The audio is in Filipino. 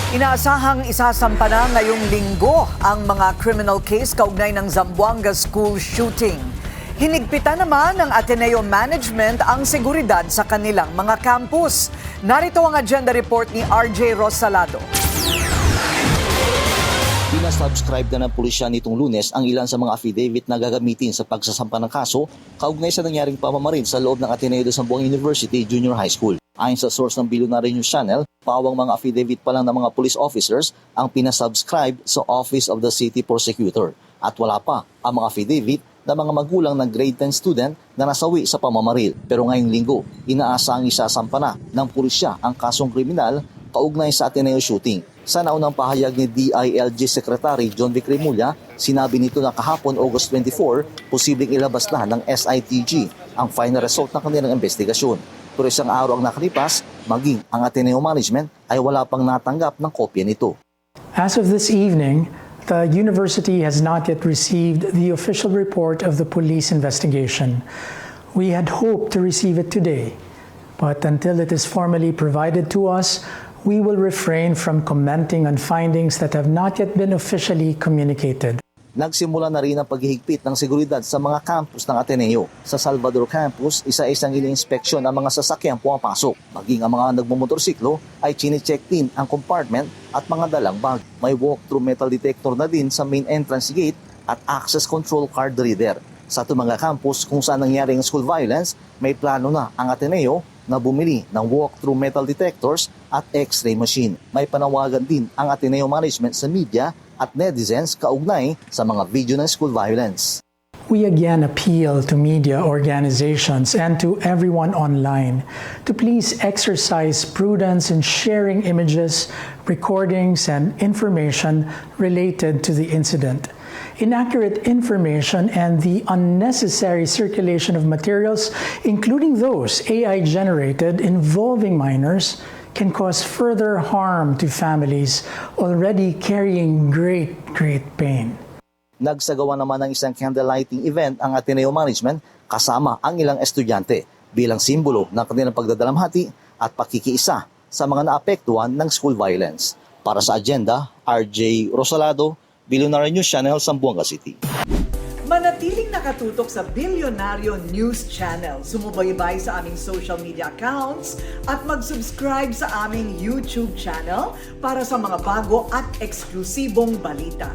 Inaasahang isasampa na ngayong linggo ang mga criminal case kaugnay ng Zamboanga school shooting. Hinigpitan naman ng Ateneo Management ang seguridad sa kanilang mga campus. Narito ang agenda report ni RJ Rosalado. Pinasubscribe na ng pulisya nitong Lunes ang ilan sa mga affidavit na gagamitin sa pagsasampa ng kaso kaugnay sa nangyaring pamamaril sa loob ng Ateneo de Zamboanga University Junior High School. Ayon sa source ng Billionaire News Channel, pawang mga affidavit pa lang ng mga police officers ang pinasubscribe sa Office of the City Prosecutor. At wala pa ang mga affidavit ng mga magulang ng grade 10 student na nasawi sa pamamaril. Pero ngayong linggo, inaasahang isasampa na ng pulisya ang kasong kriminal kaugnay sa Ateneo shooting. Sa naunang pahayag ni DILG Secretary John Vic Remulla, sinabi nito na kahapon August 24, posibleng ilabas na ng SITG ang final result ng kanilang investigasyon. Pero isang araw ang nakalipas, maging ang Ateneo Management ay wala pang natanggap ng kopya nito. As of this evening, the university has not yet received the official report of the police investigation. We had hoped to receive it today, but until it is formally provided to us, we will refrain from commenting on findings that have not yet been officially communicated. Nagsimula na rin ang paghihigpit ng seguridad sa mga campus ng Ateneo. Sa Salvador Campus, isa-isang ini-inspeksyon ang mga sasakyang pumapasok. Maging ang mga nagmumotorsiklo ay chine-check din ang compartment at mga dalang bag. May walk-through metal detector na din sa main entrance gate at access control card reader. Sa itong mga campus kung saan nangyaring school violence, may plano na ang Ateneo na bumili ng walk-through metal detectors at x-ray machine. May panawagan din ang Ateneo Management sa media at netizens kaugnay sa mga video ng school violence. We again appeal to media organizations and to everyone online to please exercise prudence in sharing images, recordings, and information related to the incident. Inaccurate information and the unnecessary circulation of materials, including those AI-generated involving minors, can cause further harm to families already carrying great pain. Nagsagawa naman ng isang candlelighting event ang Ateneo Management kasama ang ilang estudyante bilang simbolo ng kanilang pagdadalamhati at pakikiisa sa mga naapektuhan ng school violence. Para sa agenda, RJ Rosalado, Billionaire News Channel, Zamboanga City. Manatiling nakatutok sa Billionaire News Channel. Sumubaybay sa aming social media accounts at mag-subscribe sa aming YouTube channel para sa mga bago at eksklusibong balita.